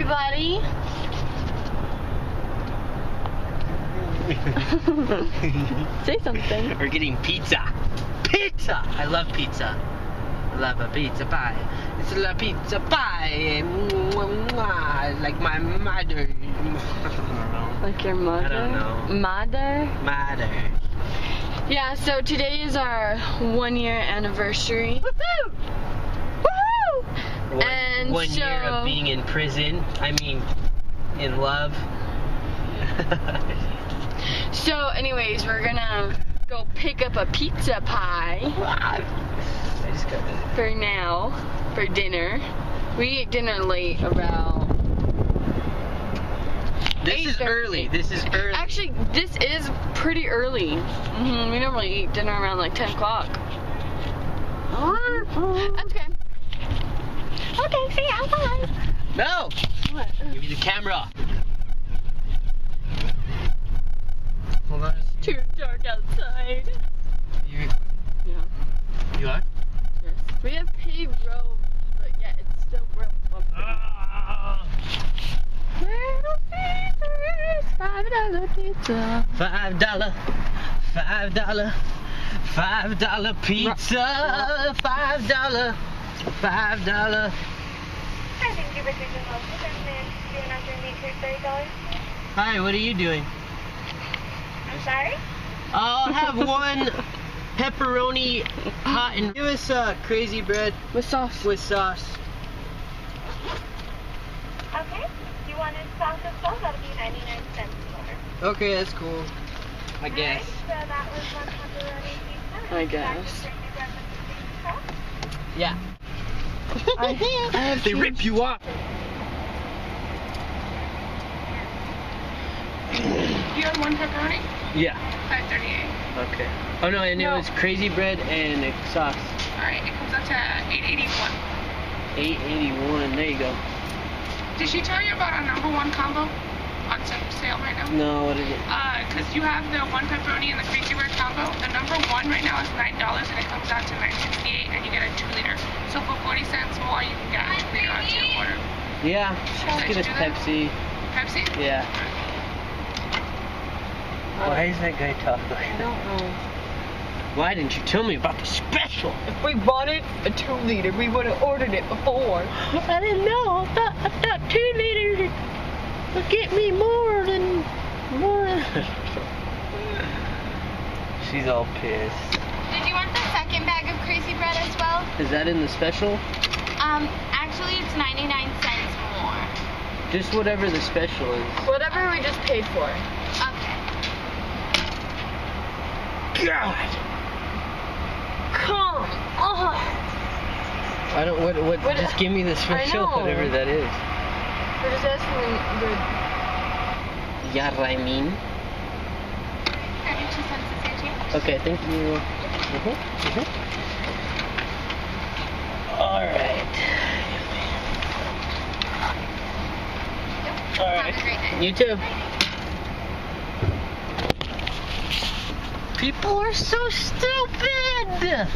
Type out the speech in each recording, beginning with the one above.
everybody. Say something. We're getting pizza. Pizza! I love pizza. I love a pizza pie. It's a pizza pie. Like my mother. Like your mother? I don't know. Mother? Mother. Yeah, so today is our 1-year anniversary. Woohoo! Woohoo! And one so, year of being in prison. I mean, in love. So anyways, we're gonna go pick up a pizza pie. I just got it. For now, for dinner. We ate dinner late, about This is early. This is early. Actually, this is pretty early. We normally eat dinner around like 10 o'clock. That's okay. Okay, see ya, bye. No! What? Give me the camera. Hold on. It's too dark outside. Yeah. You are? Yes. We have paved roads, but yet it's still real bumpy. Little Caesars, $5 pizza. $5 pizza. $5. Hi, thank you for choosing Local Government. Do you want to need $30? Hi, what are you doing? I'm sorry? I'll have one pepperoni hot and give us crazy bread With sauce. with sauce. Okay. Do you want it sauce as well? That'll be 99 cents more. Okay, that's cool. I guess. Alright, so that was one pepperoni pizza. I guess. Yeah. I have they rip you off. You have one pepperoni? Yeah. $5.38. Okay. Oh no, and it was crazy bread and a sauce. Alright, it comes up to $8.81. $8.81. There you go. Did she tell you about our #1 combo on sale right now? No, what is it? Because you have the one pepperoni and the crazy bread combo. The #1 right now is $9 and it comes out to $9.68 and you get a 2-liter. So for 40 cents more, you can get a 2-liter onto your order. Yeah. Just get us do that? Pepsi. Pepsi? Yeah. Why is that guy talking like I that? don't know. Why didn't you tell me about the special? If we wanted a 2-liter, we would have ordered it before. I didn't know. I thought 2 liters would get me more than one. She's all pissed. Did you want the second bag of crazy bread as well? Is that in the special? Actually it's 99 cents more. Just whatever the special is. Whatever we just paid for. Okay. God! Come on! I don't, what just give me the special, know. whatever that is. We're just asking good. Yeah, I mean. 32 cents is your change. Okay, thank you. Alright. Alright. Have a great night. You too. People are so stupid!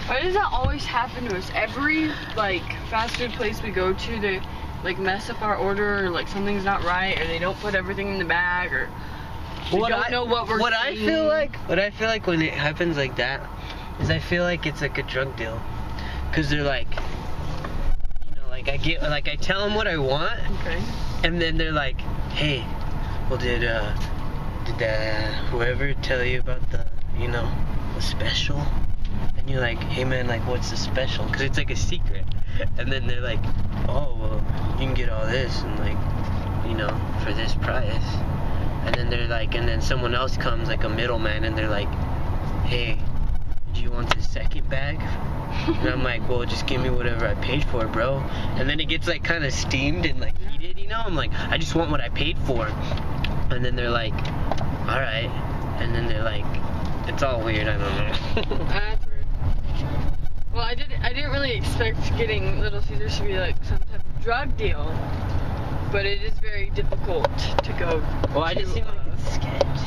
Why does that always happen to us? Every, like, fast food place we go to, they, like, mess up our order, or, like, something's not right, or they don't put everything in the bag, or we don't know what we're I feel like when it happens like that is I feel like it's like a drug deal. Cause they're like, you know, like I tell them what I want, Okay. and then they're like, hey, well did whoever tell you about the, you know, the special? And you're like, hey man, like what's the special? Cause it's like a secret. And then they're like, oh well, you can get all this and like, you know, for this price. And then they're like, and then someone else comes, like a middleman, and they're like, hey, do you want the second bag? And I'm like, well, just give me whatever I paid for, bro. And then it gets like kind of steamed and like heated, you know? I'm like, I just want what I paid for. And then they're like, all right. And then they're like, it's all weird, I don't know. That's weird. Well, I didn't really expect getting Little Caesars to be like some type of drug deal, but it is very difficult to go. Well, I just seem like it's sketch.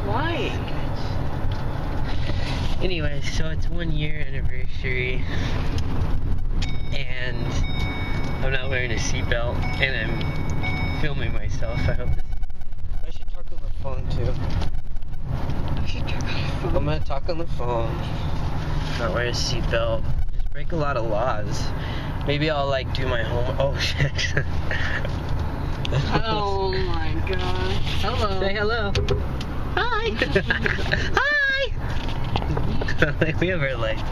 Why? Anyway, so it's 1 year anniversary, and I'm not wearing a seatbelt, and I'm filming myself. I hope this. I should talk on the phone too. I'm gonna talk on the phone. Not wear a seatbelt. Just break a lot of laws. Maybe I'll like do my homework. Oh shit. Oh my god. Hello. Say hello. Hi. Hi. We have our lights.